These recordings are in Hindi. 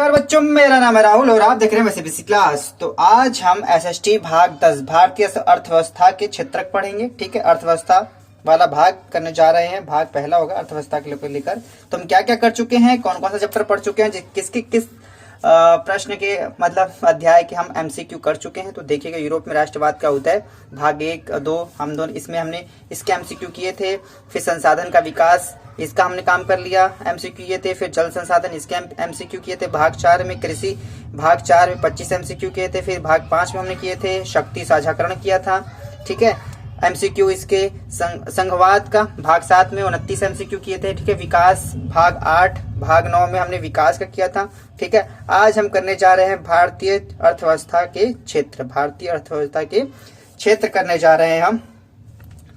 नमस्कार बच्चों, मेरा नाम है राहुल और आप देख रहे हैं सीबीएसई क्लास। तो आज हम एसएसटी भाग 10 भारतीय अर्थव्यवस्था के क्षेत्रक पढ़ेंगे। ठीक है, अर्थव्यवस्था वाला भाग करने जा रहे हैं। भाग पहला होगा अर्थव्यवस्था के लेकर। तो हम क्या क्या कर चुके हैं, कौन कौन सा चैप्टर पढ़ चुके हैं, किस प्रश्न के मतलब अध्याय के हम एमसीक्यू कर चुके हैं। तो देखिएगा, यूरोप में राष्ट्रवाद क्या होता है, भाग 1, 2 हम दोनों इसमें हमने इसके एमसीक्यू किए थे। फिर संसाधन का विकास, इसका हमने काम कर लिया, एमसीक्यू किए थे। फिर जल संसाधन, इसके एमसीक्यू किए थे। भाग 4 में कृषि, भाग 4 में 25 एमसीक्यू किए थे। फिर भाग 5 में हमने किए थे शक्ति साझाकरण किया था। ठीक है, एमसीक्यू इसके संघवाद का भाग 7 में 29 एमसीक्यू किए थे। ठीक है, विकास भाग 8, भाग 9 में हमने विकास का किया था। ठीक है, आज हम करने जा रहे हैं भारतीय अर्थव्यवस्था के क्षेत्र, भारतीय अर्थव्यवस्था के क्षेत्र करने जा रहे हैं हम।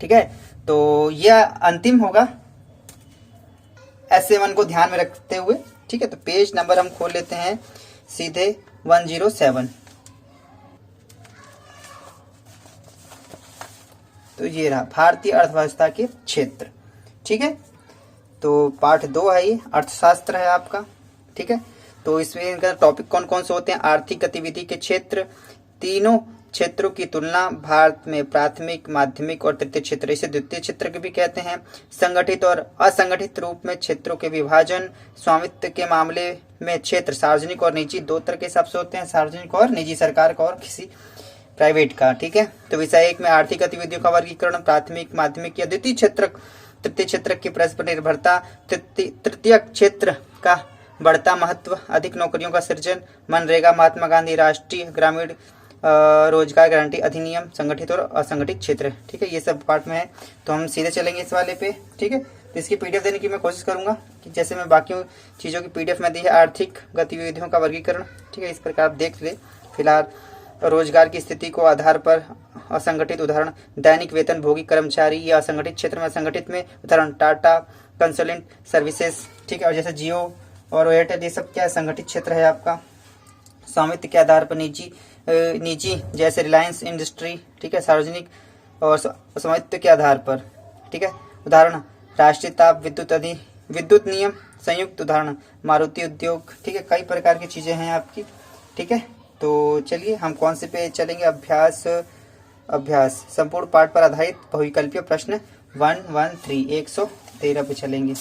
ठीक है, तो यह अंतिम होगा ऐसे 1 को ध्यान में रखते हुए। ठीक है, तो पेज नंबर हम खोल लेते हैं सीधे 107। तो ये रहा भारतीय अर्थव्यवस्था के क्षेत्र। ठीक है, तो पाठ 2 है, ये अर्थशास्त्र है आपका। ठीक है, तो इसमें इनका टॉपिक कौन कौन से होते हैं, आर्थिक गतिविधि के क्षेत्र, तीनों क्षेत्रों की तुलना, भारत में प्राथमिक, माध्यमिक और तृतीय क्षेत्र, इसे द्वितीय क्षेत्र के भी कहते हैं, संगठित और असंगठित रूप में क्षेत्रों के विभाजन, स्वामित्व के मामले में क्षेत्र सार्वजनिक और निजी, 2 तरह के हिसाब से होते हैं, सार्वजनिक और निजी, सरकार का और किसी प्राइवेट का। ठीक है, तो विषय 1 में आर्थिक गतिविधियों का वर्गीकरण, प्राथमिक, माध्यमिक या द्वितीय क्षेत्र, तृतीय क्षेत्र की परस्पर निर्भरता, तृतीय क्षेत्र का बढ़ता महत्व, अधिक नौकरियों का सृजन, मनरेगा, महात्मा गांधी राष्ट्रीय ग्रामीण रोजगार गारंटी अधिनियम, संगठित और असंगठित क्षेत्र। ठीक है, ये सब पार्ट में है। तो हम सीधे चलेंगे इस वाले पे। ठीक है, तो इसकी पीडीएफ देने की मैं कोशिश करूंगा कि जैसे मैं बाकी चीज़ों की पीडीएफ में दी है। आर्थिक गतिविधियों का वर्गीकरण, ठीक है, इस प्रकार आप देख ले। फिलहाल रोजगार की स्थिति को आधार पर असंगठित, उदाहरण दैनिक वेतन भोगी कर्मचारी, या असंगठित क्षेत्र में असंगठित में उदाहरण टाटा कंसल्टेंट सर्विसेज। ठीक है, और जैसे जियो और एयरटेल, ये सब क्या संगठित क्षेत्र है आपका। स्वामित्व के आधार पर निजी जैसे रिलायंस इंडस्ट्री। ठीक है, सार्वजनिक और स्वामित्व के आधार पर। ठीक है, उदाहरण राष्ट्रीय ताप विद्युत नियम संयुक्त, उदाहरण मारुति उद्योग। ठीक है, कई प्रकार की चीजें हैं आपकी। ठीक है, तो चलिए हम कौन से पे चलेंगे, अभ्यास संपूर्ण पाठ पर आधारित बहुविकल्पीय प्रश्न 113 113 पे चलेंगे,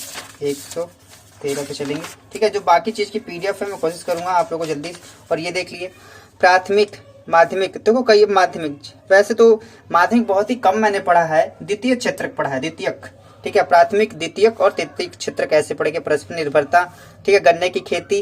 113 पे चलेंगे। ठीक है, जो बाकी चीज की पीडीएफ है मैं कोशिश करूंगा आप लोगों को जल्दी। और ये देख लिए प्राथमिक, माध्यमिक, देखो कई माध्यमिक, वैसे तो माध्यमिक बहुत ही कम मैंने पढ़ा है, द्वितीय क्षेत्रक पढ़ा है, द्वितीयक। ठीक है, प्राथमिक, द्वितीयक और तृतीय क्षेत्र कैसे पढ़ेंगे, परस्पर निर्भरता। ठीक है, गन्ने की खेती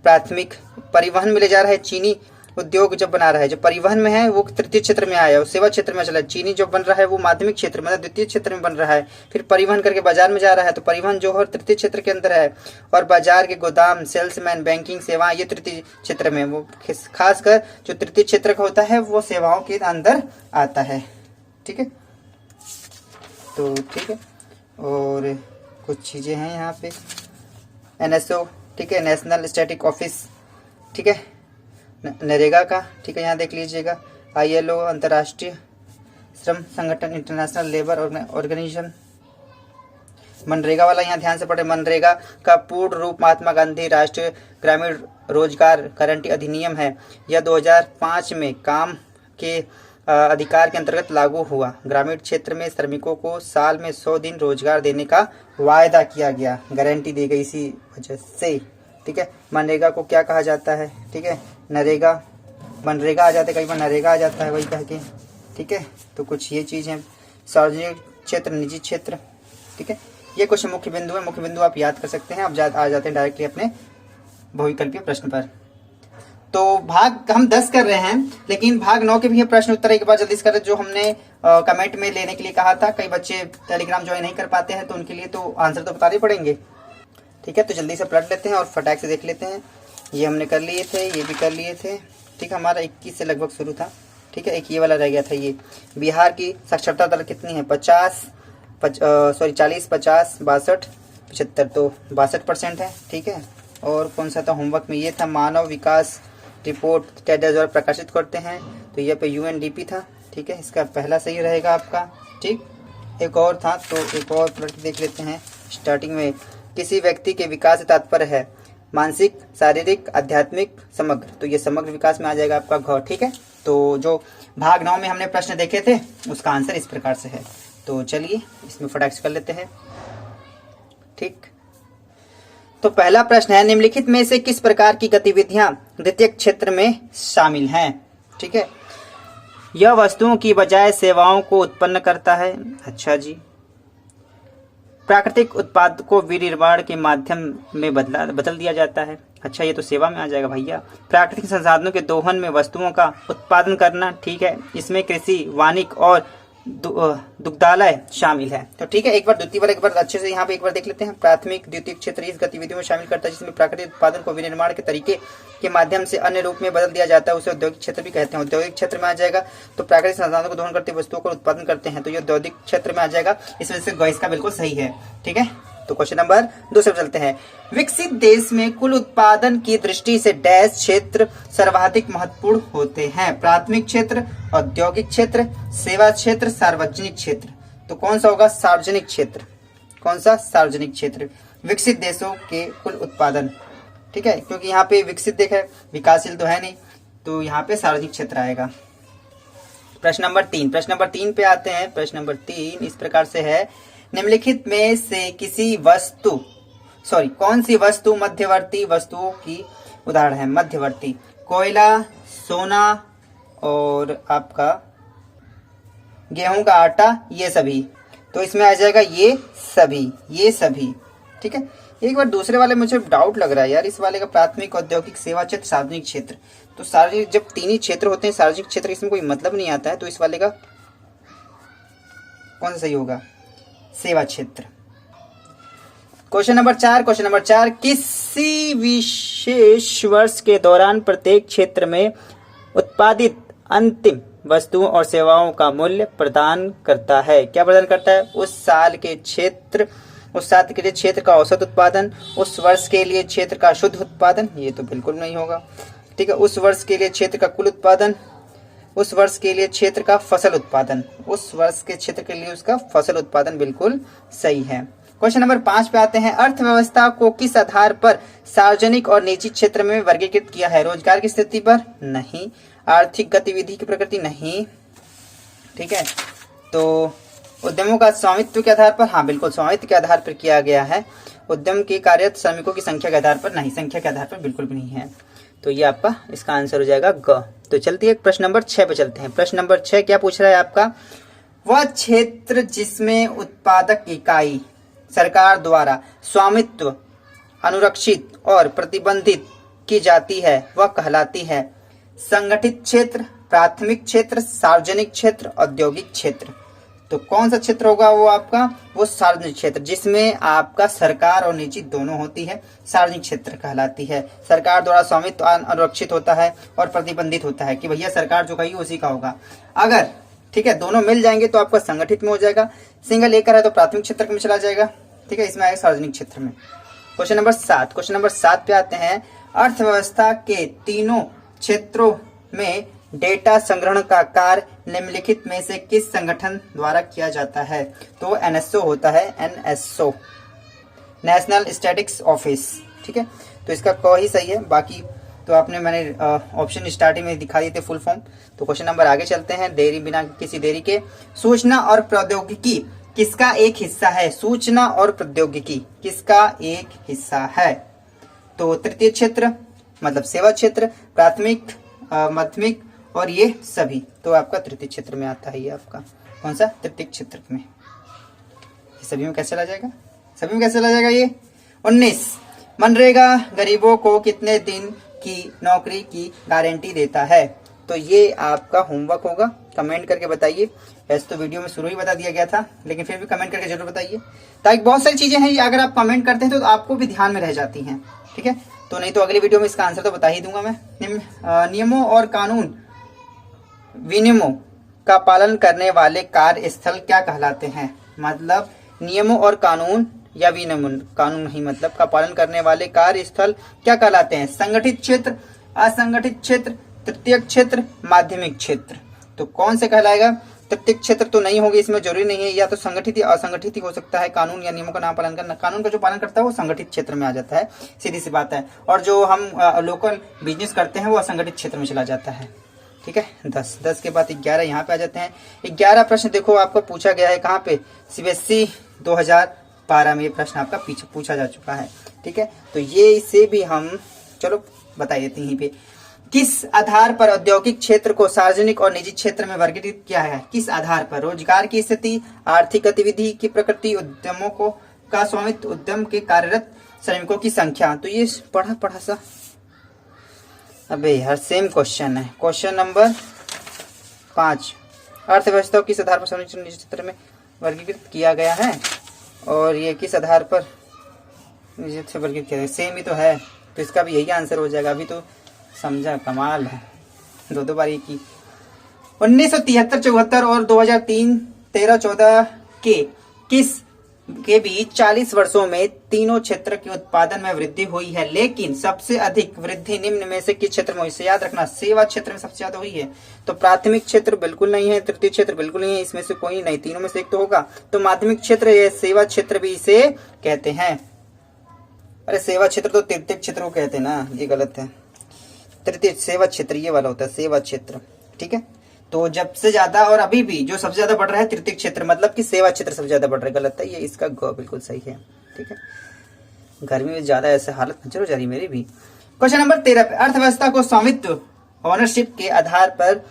प्राथमिक, परिवहन में ले जा रहा है, चीनी उद्योग जब बना रहा है, जो परिवहन में है वो तृतीय क्षेत्र में आया, सेवा क्षेत्र में चला। चीनी जो बन रहा है वो माध्यमिक क्षेत्र मतलब द्वितीय क्षेत्र में बन रहा है। फिर परिवहन करके बाजार में जा रहा है, तो परिवहन जो है तृतीय क्षेत्र के अंदर है। और बाजार के गोदाम, सेल्समैन, बैंकिंग सेवा, ये तृतीय क्षेत्र में, वो खासकर जो तृतीय क्षेत्र का होता है वो सेवाओं के अंदर आता है। ठीक है, तो ठीक है, और कुछ चीजें हैं यहाँ पे, एनएसओ, ठीक है, नेशनल स्टैटिक ऑफिस। ठीक है, नरेगा का, ठीक है, यहाँ देख लीजिएगा, आईएलओ अंतर्राष्ट्रीय श्रम संगठन, इंटरनेशनल लेबर ऑर्गेनाइजेशन। मनरेगा वाला यहाँ ध्यान से पढ़े, मनरेगा का पूर्ण रूप महात्मा गांधी राष्ट्रीय ग्रामीण रोजगार गारंटी अधिनियम है। यह 2005 में काम के अधिकार के अंतर्गत लागू हुआ। ग्रामीण क्षेत्र में श्रमिकों को साल में 100 दिन रोजगार देने का वायदा किया गया, गारंटी दी गई इसी वजह से। ठीक है, मनरेगा को क्या कहा जाता है, ठीक है, नरेगा, मनरेगा आ जाता है, कई बार नरेगा आ जाता है वही कह के। ठीक है, तो कुछ ये चीज है, सार्वजनिक क्षेत्र, निजी क्षेत्र। ठीक है, ये कुछ मुख्य बिंदु है, मुख्य बिंदु आप याद कर सकते हैं। अब आ जाते हैं डायरेक्टली अपने बहुविकल्पीय प्रश्न पर। तो भाग हम 10 कर रहे हैं, लेकिन भाग 9 के भी प्रश्न उत्तर एक बार जल्दी से करें, जो हमने कमेंट में लेने के लिए कहा था। कई बच्चे टेलीग्राम ज्वाइन नहीं कर पाते हैं, तो उनके लिए तो आंसर तो बताने पड़ेंगे। ठीक है, तो जल्दी से पलट लेते हैं और फटाक से देख लेते हैं। ये हमने कर लिए थे, ये भी कर लिए थे। ठीक है, हमारा 21 से लगभग शुरू था। ठीक है, एक ये वाला रह गया था। ये बिहार की साक्षरता दर कितनी है, 40, 50, 62, 75, तो 62% है। ठीक है, और कौन सा था होमवर्क में, ये था मानव विकास रिपोर्ट टेडर द्वारा प्रकाशित करते हैं, तो ये पे यूएनडीपी था। ठीक है, इसका पहला सही रहेगा आपका। ठीक, एक और था, तो एक और पलट देख लेते हैं। स्टार्टिंग में किसी व्यक्ति के विकास से तात्पर्य है मानसिक, शारीरिक, आध्यात्मिक, समग्र। तो ये समग्र विकास में आ जाएगा आपका घ। ठीक है, तो जो भाग 9 में हमने प्रश्न देखे थे उसका आंसर इस प्रकार से है। तो चलिए इसमें फटाक से कर लेते हैं। ठीक, तो पहला प्रश्न है, निम्नलिखित में से किस प्रकार की गतिविधियां द्वितीय क्षेत्र में शामिल हैं? ठीक है, यह वस्तुओं की बजाय सेवाओं को उत्पन्न करता है। अच्छा जी। प्राकृतिक उत्पाद को विनिर्माण के माध्यम में बदल दिया जाता है। अच्छा, ये तो सेवा में आ जाएगा भैया। प्राकृतिक संसाधनों के दोहन में वस्तुओं का उत्पादन करना। ठीक है, इसमें कृषि, वानिक और दुग्धालय शामिल है। तो ठीक है, एक बार द्वितीय वाला एक बार अच्छे से यहाँ पे एक बार देख लेते हैं। प्राथमिक द्वितीय क्षेत्र इस गतिविधियों में शामिल करता है जिसमें प्राकृतिक उत्पादन को विनिर्माण के तरीके के माध्यम से अन्य रूप में बदल दिया जाता है, उसे औद्योगिक क्षेत्र भी कहते हैं। औद्योगिक क्षेत्र में आ जाएगा। तो प्राकृतिक संसाधनों को दोहन करते वस्तुओं को उत्पादन करते हैं, तो ये औद्योगिक क्षेत्र में आ जाएगा। इस वजह से इसका बिल्कुल सही है। ठीक है, तो क्वेश्चन नंबर 2 से चलते हैं। विकसित देश में कुल उत्पादन की दृष्टि से डैश क्षेत्र सर्वाधिक महत्वपूर्ण होते हैं? प्राथमिक क्षेत्र, औद्योगिक क्षेत्र, सेवा क्षेत्र, सार्वजनिक क्षेत्र। तो कौन सा होगा? सार्वजनिक क्षेत्र। कौन सा? सार्वजनिक क्षेत्र। विकसित देशों के कुल उत्पादन। ठीक है, क्योंकि यहाँ पे विकसित देश है, विकासशील तो है नहीं, तो यहाँ पे सार्वजनिक क्षेत्र आएगा। प्रश्न नंबर 3। प्रश्न नंबर 3 पे आते हैं। प्रश्न नंबर 3 इस प्रकार से है, निम्नलिखित में से कौन सी वस्तु मध्यवर्ती वस्तुओं की उदाहरण है? मध्यवर्ती, कोयला, सोना और आपका गेहूं का आटा, ये सभी। तो इसमें आ जाएगा ये सभी। ठीक है, एक बार दूसरे वाले मुझे डाउट लग रहा है यार, इस वाले का प्राथमिक, औद्योगिक, सेवा क्षेत्र, सार्वजनिक क्षेत्र। तो सार्वजनिक जब 3 ही क्षेत्र होते हैं, सार्वजनिक क्षेत्र इसमें कोई मतलब नहीं आता है, तो इस वाले का कौन सा सही होगा? सेवा क्षेत्र। Question number 4। किसी विशेष वर्ष के दौरान प्रत्येक क्षेत्र में उत्पादित अंतिम वस्तुओं और सेवाओं का मूल्य प्रदान करता है। क्या प्रदान करता है? उस साल के लिए क्षेत्र का औसत उत्पादन, उस वर्ष के लिए क्षेत्र का शुद्ध उत्पादन, ये तो बिल्कुल नहीं होगा। ठीक है, उस वर्ष के लिए क्षेत्र का कुल उत्पादन, उस वर्ष के लिए क्षेत्र का फसल उत्पादन, उस वर्ष के क्षेत्र के लिए उसका फसल उत्पादन बिल्कुल सही है। क्वेश्चन नंबर 5 पे आते हैं। अर्थव्यवस्था को किस आधार पर सार्वजनिक और निजी क्षेत्र में वर्गीकृत किया है? रोजगार की स्थिति पर? नहीं। आर्थिक गतिविधि की प्रकृति? नहीं। ठीक है, तो उद्यमों का स्वामित्व के आधार पर? हाँ बिल्कुल, स्वामित्व के आधार पर किया गया है। उद्यम की कार्यरत श्रमिकों की संख्या के आधार पर? नहीं, संख्या के आधार पर बिल्कुल भी नहीं है। तो ये आपका इसका आंसर हो जाएगा ग। तो चलती है प्रश्न नंबर 6 पे चलते हैं। प्रश्न नंबर 6 क्या पूछ रहा है आपका? वह क्षेत्र जिसमें उत्पादक इकाई सरकार द्वारा स्वामित्व, अनुरक्षित और प्रतिबंधित की जाती है वह कहलाती है संगठित क्षेत्र, प्राथमिक क्षेत्र, सार्वजनिक क्षेत्र, औद्योगिक क्षेत्र। तो कौन सा क्षेत्र होगा वो आपका? वो सार्वजनिक क्षेत्र, जिसमें आपका सरकार और निजी दोनों होती है, सार्वजनिक क्षेत्र कहलाती है। सरकार द्वारा स्वामित्व अनुरक्षित होता है और प्रतिबंधित होता है कि भैया सरकार जो कही उसी का होगा। अगर ठीक है दोनों मिल जाएंगे तो आपका संगठित में हो जाएगा, सिंगल एक है तो प्राथमिक क्षेत्र में चला जाएगा। ठीक है, इसमें आएगा सार्वजनिक क्षेत्र में। Question number 7। क्वेश्चन नंबर 7 पे आते हैं। अर्थव्यवस्था के तीनों क्षेत्रों में डेटा संग्रहण का कार्य निम्नलिखित में से किस संगठन द्वारा किया जाता है? तो एनएसओ होता है, एनएसओ, नेशनल स्टैटिस्टिक्स ऑफिस। ठीक है, तो इसका क ही सही है, बाकी तो मैंने ऑप्शन स्टार्टिंग में दिखा दिए थे फुल फॉर्म। तो क्वेश्चन नंबर आगे चलते हैं बिना किसी देरी के। सूचना और प्रौद्योगिकी किसका एक हिस्सा है? सूचना और प्रौद्योगिकी किसका एक हिस्सा है? तो तृतीय क्षेत्र मतलब सेवा क्षेत्र, प्राथमिक, माध्यमिक और ये सभी। तो आपका तृतीय क्षेत्र में आता है। ये आपका कौन सा? तृतीय क्षेत्र में। ये सभी में कैसे चला जाएगा? सभी में कैसे चला जाएगा? ये 19 मनरेगा गरीबों को कितने दिन की नौकरी की गारंटी देता है? तो ये आपका होमवर्क होगा, कमेंट करके बताइए। वैसे तो वीडियो में शुरू ही बता दिया गया था, लेकिन फिर भी कमेंट करके जरूर बताइए, ताकि बहुत सारी चीजें हैं अगर आप कमेंट करते हैं तो आपको भी ध्यान में रह जाती हैं। ठीक है, तो नहीं तो अगली वीडियो में इसका आंसर तो बता ही दूंगा मैं। नियमों और कानून विनियमों का पालन करने वाले कार्यस्थल क्या कहलाते हैं? मतलब नियमों और कानून या विनियमन, कानून नहीं मतलब, का पालन करने वाले कार्यस्थल क्या कहलाते हैं? संगठित क्षेत्र, असंगठित क्षेत्र, तृतीय क्षेत्र, माध्यमिक क्षेत्र। तो कौन से कहलाएगा? तृतीय क्षेत्र तो नहीं होगी, इसमें जरूरी नहीं है, या तो संगठित या असंगठित ही हो सकता है। कानून या नियमों का ना पालन करना, कानून का जो पालन करता है वो संगठित क्षेत्र में आ जाता है, सीधी सी बात है। और जो हम लोकल बिजनेस करते हैं वो असंगठित क्षेत्र में चला जाता है। ठीक है, 10 के बाद 11 यहाँ पे आ जाते हैं। 11 प्रश्न देखो आपको पूछा गया है कहाँ पे, CBSE 2012 में ये प्रश्न आपका पीछे पूछा जा चुका है। ठीक है, तो ये इसे भी हम चलो बता देते हैं यहीं पे। किस आधार पर औद्योगिक क्षेत्र को सार्वजनिक और निजी क्षेत्र में वर्गीकृत किया है? किस आधार पर? रोजगार की स्थिति, आर्थिक गतिविधि की प्रकृति, उद्यमों को का स्वामित्व, उद्यम के कार्यरत श्रमिकों की संख्या। तो ये पढ़ा सा, अबे यार सेम क्वेश्चन है। क्वेश्चन नंबर 5, अर्थव्यवस्था को किस आधार पर सार्वजनिक और निजी क्षेत्र में वर्गीकृत किया गया है, और ये किस आधार पर निजी से वर्गीकृत किया गया? सेम ही तो है, तो इसका भी यही आंसर हो जाएगा। अभी तो समझा, कमाल है, दो बार एक ही। 1973-74 और 2003-13-14 के बीच 40 वर्षों में तीनों क्षेत्र के उत्पादन में वृद्धि हुई है, लेकिन सबसे अधिक वृद्धि निम्न में से किस क्षेत्र में हुई? इसे याद रखना, सेवा क्षेत्र में सबसे ज्यादा हुई है। तो प्राथमिक क्षेत्र बिल्कुल नहीं है, तृतीय क्षेत्र बिल्कुल नहीं है, इसमें से कोई नहीं, तीनों में से एक तो होगा। तो माध्यमिक क्षेत्र या सेवा क्षेत्र भी इसे कहते हैं। अरे सेवा क्षेत्र तो तृतीय क्षेत्र को कहते हैं ना, ये गलत है। तृतीय सेवा क्षेत्र ये वाला होता है, सेवा क्षेत्र। ठीक है, तो जब से ज्यादा और अभी भी जो सबसे ज्यादा बढ़ रहा है तृतीय क्षेत्र, मतलब कि सेवा क्षेत्र सबसे ज्यादा बढ़ रहा है। गलत है ये, इसका ग बिल्कुल सही है। ठीक है, गर्मी में ज्यादा ऐसे हालत खंजर जा रही मेरी भी। क्वेश्चन नंबर 13 पे, अर्थव्यवस्था को स्वामित्व, ओनरशिप के आधार पर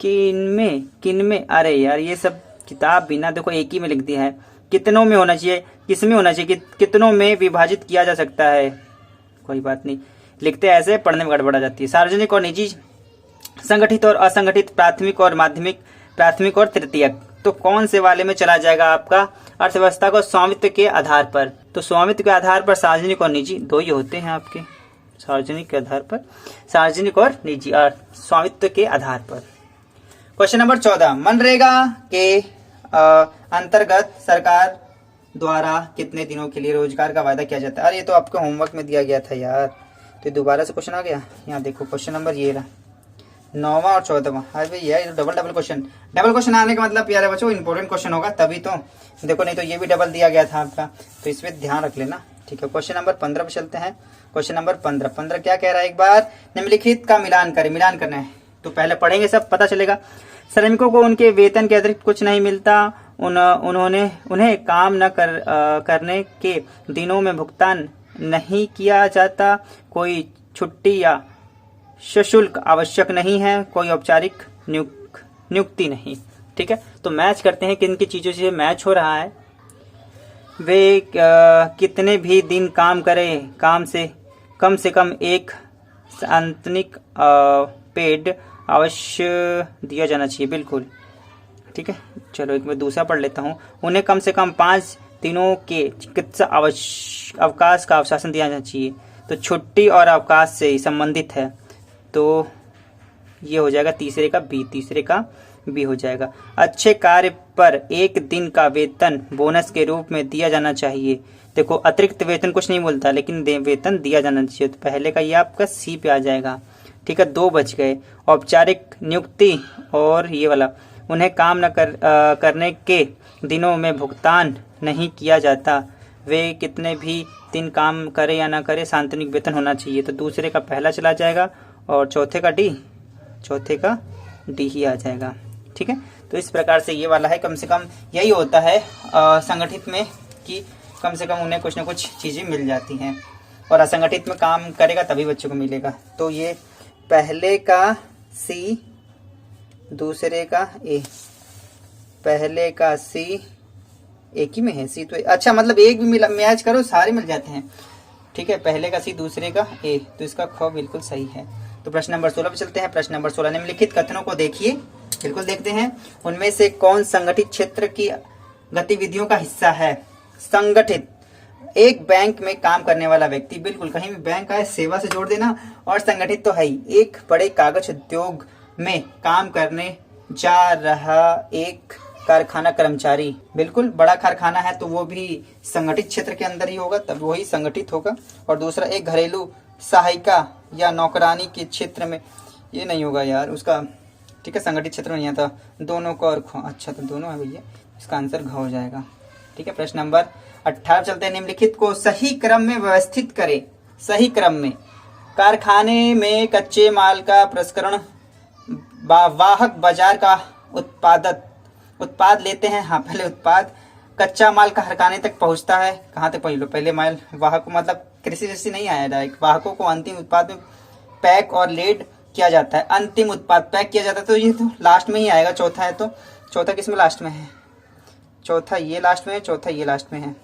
किनमें अरे यार ये सब किताब बिना देखो एक ही में लिख दिया है, कितनों में होना चाहिए, किसमें होना चाहिए, कितनों में विभाजित किया जा सकता है। कोई बात नहीं, लिखते ऐसे पढ़ने में गड़बड़ आ जाती है। सार्वजनिक और निजी, संगठित और असंगठित, प्राथमिक और माध्यमिक, प्राथमिक और तृतीयक। तो कौन से वाले में चला जाएगा आपका? अर्थव्यवस्था को स्वामित्व के आधार पर। तो स्वामित्व के आधार पर सार्वजनिक और निजी दो ही होते हैं आपके, सार्वजनिक के आधार पर, सार्वजनिक और निजी और स्वामित्व के आधार पर। क्वेश्चन नंबर 14, मनरेगा के अंतर्गत सरकार द्वारा कितने दिनों के लिए रोजगार का वायदा किया जाता है? अरे ये तो आपको होमवर्क में दिया गया था यार, तो दोबारा से क्वेश्चन आ गया। यहाँ देखो क्वेश्चन नंबर ये रहा, 9वां और 14वां। अरे यार डबल क्वेश्चन आने का मतलब प्यारे बच्चों इंपॉर्टेंट क्वेश्चन होगा तभी तो देखो, नहीं तो ये भी डबल दिया गया था आपका, तो इस पर ध्यान रख लेना। ठीक है, क्वेश्चन नंबर 15 पे चलते हैं। क्वेश्चन नंबर 15 क्या कह रहा है? एक बार निम्नलिखित का मिलान करना है, तो पहले पढ़ेंगे सब पता चलेगा। श्रमिकों को उनके वेतन के अतिरिक्त कुछ नहीं मिलता, उन्हें काम न करने के दिनों में भुगतान नहीं किया जाता, कोई छुट्टी या सशुल्क आवश्यक नहीं है, कोई औपचारिक नियुक्ति नहीं। ठीक है, तो मैच करते हैं किन की चीजों से मैच हो रहा है। वे कितने भी दिन काम करें, काम से कम एक सांत्वनिक पेड अवश्य दिया जाना चाहिए, बिल्कुल। ठीक है, चलो एक मैं दूसरा पढ़ लेता हूँ। उन्हें कम से कम 5 दिनों के चिकित्सा अवकाश का आश्वासन दिया जाना चाहिए। तो छुट्टी और अवकाश से संबंधित है, तो ये हो जाएगा तीसरे का बी हो जाएगा। अच्छे कार्य पर 1 दिन का वेतन बोनस के रूप में दिया जाना चाहिए। देखो अतिरिक्त वेतन कुछ नहीं बोलता, लेकिन वेतन दिया जाना चाहिए, तो पहले का ये आपका सी पे आ जाएगा। ठीक है, 2 बच गए। औपचारिक नियुक्ति और ये वाला, उन्हें काम न करने के दिनों में भुगतान नहीं किया जाता, वे कितने भी दिन काम करे या ना करे सांत्वनिक वेतन होना चाहिए। तो दूसरे का पहला चला जाएगा और चौथे का डी ही आ जाएगा। ठीक है, तो इस प्रकार से ये वाला है। कम से कम यही होता है संगठित में कि कम से कम उन्हें कुछ ना कुछ चीजें मिल जाती हैं, और असंगठित में काम करेगा तभी बच्चों को मिलेगा। तो ये पहले का सी, दूसरे का ए, पहले का सी एक ही में है, सी तो अच्छा मतलब एक भी मिला मैच करो सारे मिल जाते हैं। ठीक है, पहले का सी दूसरे का ए, तो इसका ख बिल्कुल सही है। तो प्रश्न नंबर 16 पे चलते हैं। प्रश्न नंबर 16, निम्नलिखित कथनों को देखिए, बिल्कुल देखते हैं। उनमें से कौन संगठित क्षेत्र की गतिविधियों का हिस्सा है? संगठित, एक बैंक में काम करने वाला व्यक्ति, बिल्कुल कहीं भी बैंक आए सेवा से जोड़ देना। और संगठित तो है ही, एक बड़े कागज उद्योग में काम करने जा रहा एक कारखाना कर्मचारी, बिल्कुल बड़ा कारखाना है तो वो भी संगठित क्षेत्र के अंदर ही होगा, तब वही संगठित होगा। और दूसरा एक घरेलू सहायिका या नौकरानी के क्षेत्र में ये नहीं होगा यार उसका, ठीक है, संगठित क्षेत्र में नहीं आता, दोनों का और ख, अच्छा तो दोनों है भैया, इसका आंसर घ हो जाएगा। ठीक है, प्रश्न नंबर 18 चलते हैं। निम्नलिखित को सही क्रम में व्यवस्थित करें। सही क्रम में, कारखाने में कच्चे माल का प्रसंस्करण, वाहक बाजार का उत्पाद लेते हैं। हाँ, पहले उत्पाद, कच्चा माल कारखाने तक पहुंचता है। कहाँ तक पहुंच लो, पहले माल वाहक मतलब कृषि से नहीं आया डायरेक्ट, वाहकों को अंतिम उत्पाद में पैक और लेड किया जाता है। अंतिम उत्पाद पैक किया जाता है, तो ये तो लास्ट में ही आएगा। चौथा है तो चौथा किस में लास्ट में है? चौथा ये लास्ट में है, चौथा ये लास्ट में है।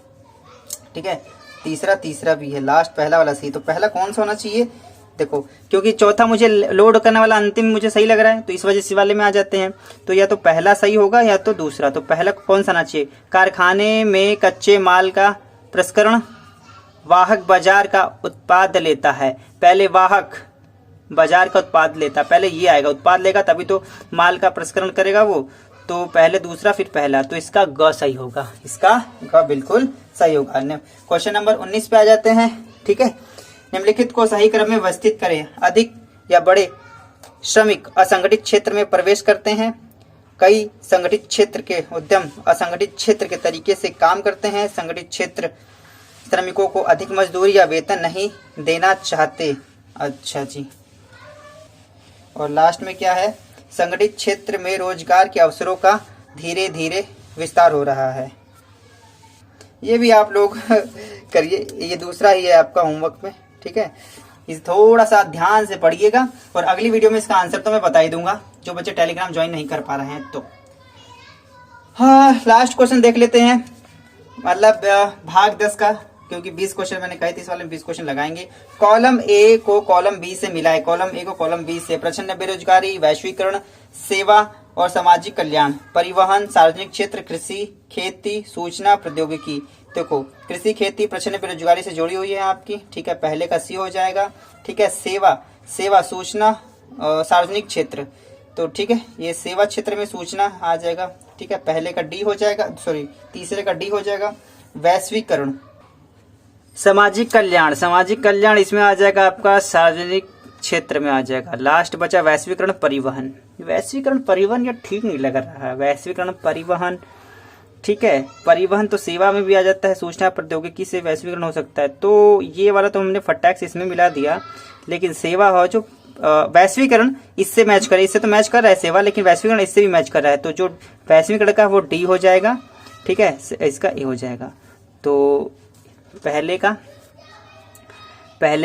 ठीक है, तीसरा भी है लास्ट, पहला वाला सही। तो पहला कौन सा होना चाहिए? देखो, क्योंकि चौथा मुझे लोड करने वाला अंतिम मुझे सही लग रहा है, तो इस वजह से वाले में आ जाते हैं। तो या तो पहला सही होगा या तो दूसरा। तो पहला कौन सा आना चाहिए? कारखाने में कच्चे माल का प्रसंस्करण, वाहक बाजार का उत्पाद लेता है। पहले वाहक बाजार का उत्पाद लेता, पहले ये आएगा, उत्पाद लेगा तभी तो माल का प्रसंस्करण करेगा वो। तो पहले दूसरा फिर पहला, तो इसका ग सही होगा, इसका ग बिल्कुल सही होगा। क्वेश्चन नंबर 19 पे आ जाते हैं। ठीक है, निम्नलिखित को सही क्रम में व्यवस्थित करें। अधिक या बड़े श्रमिक असंगठित क्षेत्र में प्रवेश करते हैं। कई संगठित क्षेत्र के उद्यम असंगठित क्षेत्र के तरीके से काम करते हैं। संगठित क्षेत्र श्रमिकों को अधिक मजदूरी या वेतन नहीं देना चाहते। अच्छा जी, और लास्ट में क्या है? संगठित क्षेत्र में रोजगार के अवसरों का धीरे धीरे विस्तार हो रहा है। ये भी आप लोग करिए, ये दूसरा ही है आपका होमवर्क में। ठीक है, इस थोड़ा सा ध्यान से पढ़िएगा, और अगली वीडियो में इसका आंसर तो मैं बता ही दूंगा, जो बच्चे टेलीग्राम ज्वाइन नहीं कर पा रहे हैं तो। हाँ, लास्ट क्वेश्चन देख लेते हैं, मतलब भाग 10 का, क्योंकि 20 क्वेश्चन मैंने कहे थे, इस वाले में 20 क्वेश्चन लगाएंगे। कॉलम ए को कॉलम बी से मिलाए। कॉलम ए को कॉलम बी से। प्रचंड बेरोजगारी, वैश्वीकरण, सेवा और सामाजिक कल्याण, परिवहन, सार्वजनिक क्षेत्र, कृषि, खेती, सूचना प्रौद्योगिकी। देखो, कृषि, खेती, प्रचंड बेरोजगारी से जुड़ी हुई है आपकी। ठीक है, पहले का सी हो जाएगा। ठीक है, सेवा, सूचना, सार्वजनिक क्षेत्र, तो ठीक है, ये सेवा क्षेत्र में सूचना आ जाएगा। ठीक है, पहले का डी हो जाएगा, सॉरी तीसरे का डी हो जाएगा। वैश्वीकरण, सामाजिक कल्याण इसमें आ जाएगा आपका, सार्वजनिक क्षेत्र में आ जाएगा। लास्ट बचा वैश्वीकरण, परिवहन ये ठीक नहीं लग रहा है। वैश्वीकरण, परिवहन, ठीक है, परिवहन तो सेवा में भी आ जाता है, सूचना प्रौद्योगिकी से वैश्वीकरण हो सकता है। तो ये वाला तो हमने फटाक से इसमें मिला दिया, लेकिन सेवा हो जो वैश्वीकरण इससे मैच करे, इससे तो मैच कर रहा है सेवा, लेकिन वैश्वीकरण इससे भी मैच कर रहा है, तो जो वैश्वीकरण का वो डी हो जाएगा। ठीक है, इसका ए हो जाएगा। तो पहले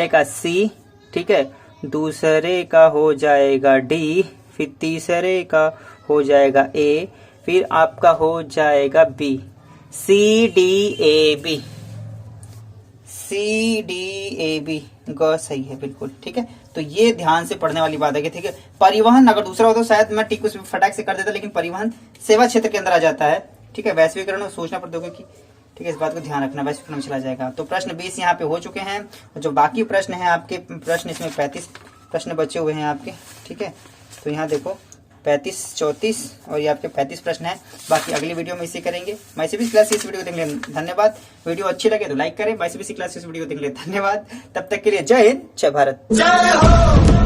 का सी, ठीक है, दूसरे का हो जाएगा डी, फिर तीसरे का हो जाएगा ए, फिर आपका हो जाएगा B. C D A B ग सही है बिल्कुल। ठीक है, तो ये ध्यान से पढ़ने वाली बात है कि ठीक है, परिवहन अगर दूसरा हो तो शायद मैं टिक उस फटाक से कर देता, लेकिन परिवहन सेवा क्षेत्र के अंदर आ जाता है। ठीक है, वैश्वीकरण और सूचना प्रौद्योगिकी, ठीक है, इस बात को ध्यान रखना, वैश्वीकरण में चला जाएगा। तो प्रश्न 20 यहाँ पे हो चुके हैं, और जो बाकी प्रश्न हैं आपके प्रश्न, इसमें 35 प्रश्न बचे हुए हैं आपके। ठीक है, तो यहाँ देखो 35, 34 और ये आपके 35 प्रश्न हैं। बाकी अगली वीडियो में इसे करेंगे। माईसीबीएसई क्लास इस वीडियो को देखने धन्यवाद। वीडियो अच्छी लगे तो लाइक करें। माईसीबीएसई क्लास इस वीडियो को देखने धन्यवाद। तब तक के लिए जय हिंद, जय भारत।